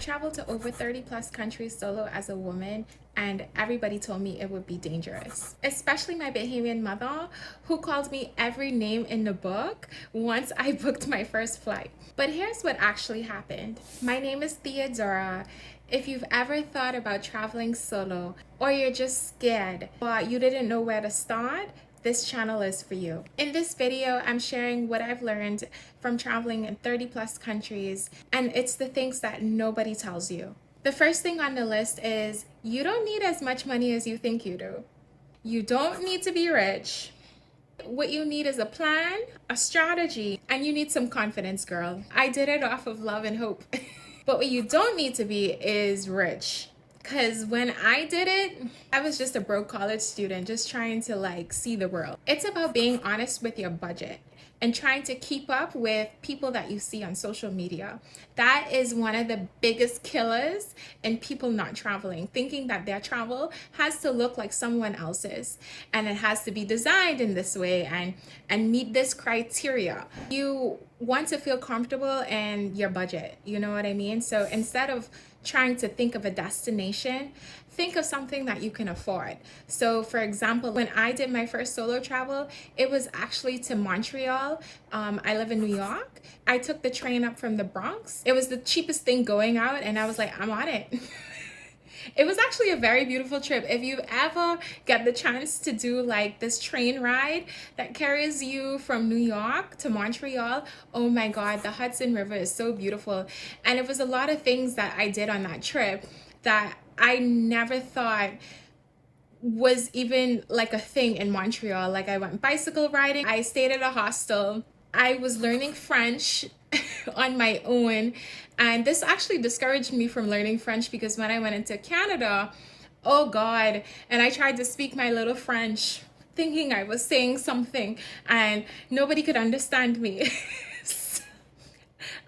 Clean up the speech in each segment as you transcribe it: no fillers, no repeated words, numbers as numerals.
traveled to over 30 plus countries solo as a woman, and everybody told me it would be dangerous. Especially my Bahamian mother, who called me every name in the book once I booked my first flight. But here's what actually happened. My name is Theodora. If you've ever thought about traveling solo, or you're just scared, or you didn't know where to start, this channel is for you. In this video, I'm sharing what I've learned from traveling in 30 plus countries, and it's the things that nobody tells you. The first thing on the list is you don't need as much money as you think you do. You don't need to be rich. What you need is a plan, a strategy, and you need some confidence, girl. I did it off of love and hope. But what you don't need to be is rich. Because when I did it, I was just a broke college student just trying to see the world. It's about being honest with your budget and trying to keep up with people that you see on social media. That is one of the biggest killers in people not traveling, thinking that their travel has to look like someone else's and it has to be designed in this way and meet this criteria. You want to feel comfortable in your budget, you know what I mean? So instead of trying to think of a destination, think of something that you can afford. So for example, when I did my first solo travel, it was actually to Montreal. I live in New York. I took the train up from the Bronx. It was the cheapest thing going out, and I was like, I'm on it. It was actually a very beautiful trip. If you ever get the chance to do this train ride that carries you from New York to Montreal, oh my God, the Hudson River is so beautiful. And it was a lot of things that I did on that trip that I never thought was even a thing in Montreal. I went bicycle riding. I stayed at a hostel. I was learning French on my own, and this actually discouraged me from learning French because when I went into Canada, oh God, and I tried to speak my little French thinking I was saying something and nobody could understand me.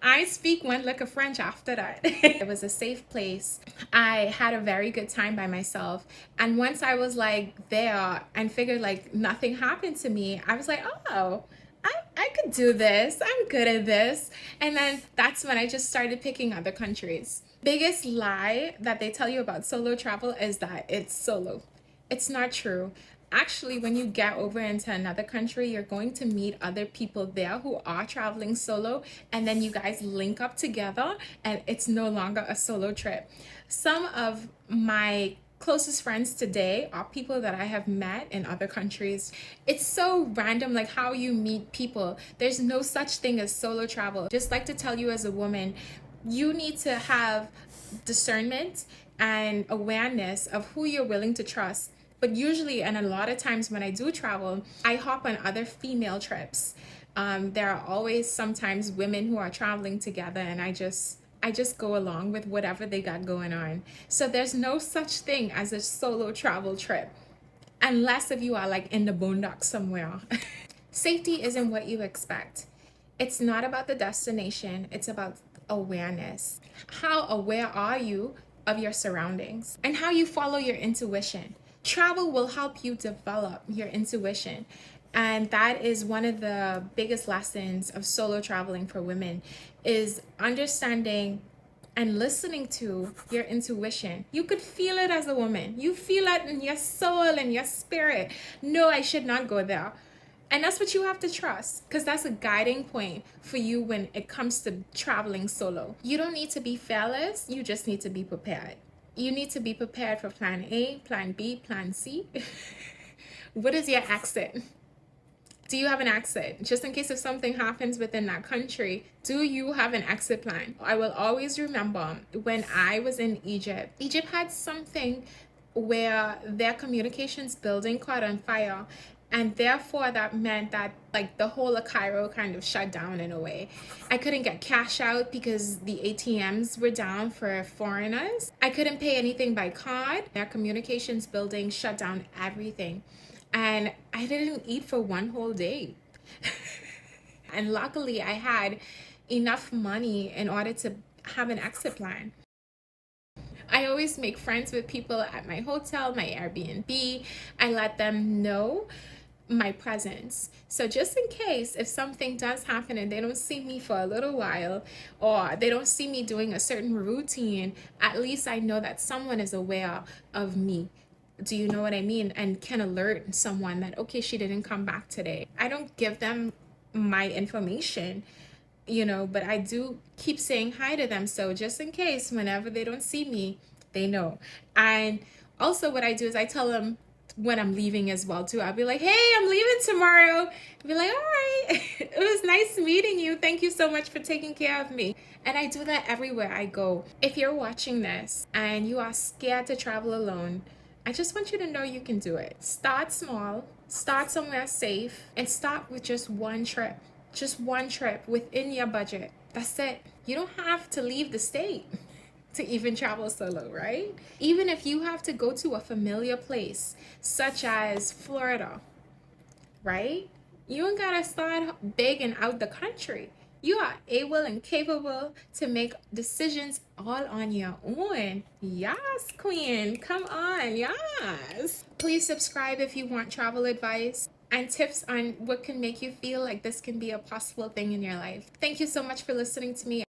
I speak one lick of French after that. It was a safe place. I had a very good time by myself. And once I was there and figured nothing happened to me, I was like, oh, I could do this. I'm good at this. And then that's when I just started picking other countries. Biggest lie that they tell you about solo travel is that it's solo. It's not true. Actually, when you get over into another country, you're going to meet other people there who are traveling solo, and then you guys link up together and it's no longer a solo trip. Some of my closest friends today are people that I have met in other countries. It's so random how you meet people. There's no such thing as solo travel. Just like to tell you as a woman, you need to have discernment and awareness of who you're willing to trust. But usually, and a lot of times when I do travel, I hop on other female trips. There are always sometimes women who are traveling together, and I just go along with whatever they got going on. So there's no such thing as a solo travel trip, unless if you are in the boondocks somewhere. Safety isn't what you expect. It's not about the destination, it's about awareness. How aware are you of your surroundings and how you follow your intuition? Travel will help you develop your intuition. And that is one of the biggest lessons of solo traveling for women, is understanding and listening to your intuition. You could feel it as a woman. You feel it in your soul and your spirit. No, I should not go there. And that's what you have to trust, because that's a guiding point for you when it comes to traveling solo. You don't need to be fearless. You just need to be prepared. You need to be prepared for plan A, plan B, plan C. What is your exit? Do you have an exit? Just in case if something happens within that country, do you have an exit plan? I will always remember when I was in Egypt. Egypt had something where their communications building caught on fire. And therefore that meant that the whole of Cairo kind of shut down in a way. I couldn't get cash out because the ATMs were down for foreigners. I couldn't pay anything by card. Their communications building shut down everything. And I didn't eat for one whole day. And luckily I had enough money in order to have an exit plan. I always make friends with people at my hotel, my Airbnb. I let them know my presence. So just in case if something does happen and they don't see me for a little while, or they don't see me doing a certain routine, at least I know that someone is aware of me. Do you know what I mean? And can alert someone that, okay, she didn't come back today. I don't give them my information, but I do keep saying hi to them. So just in case, whenever they don't see me, they know. And also, what I do is I tell them when I'm leaving as well too. I'll be like, hey, I'm leaving tomorrow. I'll be like, all right, it was nice meeting you. Thank you so much for taking care of me. And I do that everywhere I go. If you're watching this and you are scared to travel alone, I just want you to know you can do it. Start small, start somewhere safe, and start with just one trip. Just one trip within your budget. That's it. You don't have to leave the state to even travel solo, right? Even if you have to go to a familiar place, such as Florida, right? You ain't gotta start big and out the country. You are able and capable to make decisions all on your own. Yes, queen. Come on. Yes. Please subscribe if you want travel advice and tips on what can make you feel like this can be a possible thing in your life. Thank you so much for listening to me.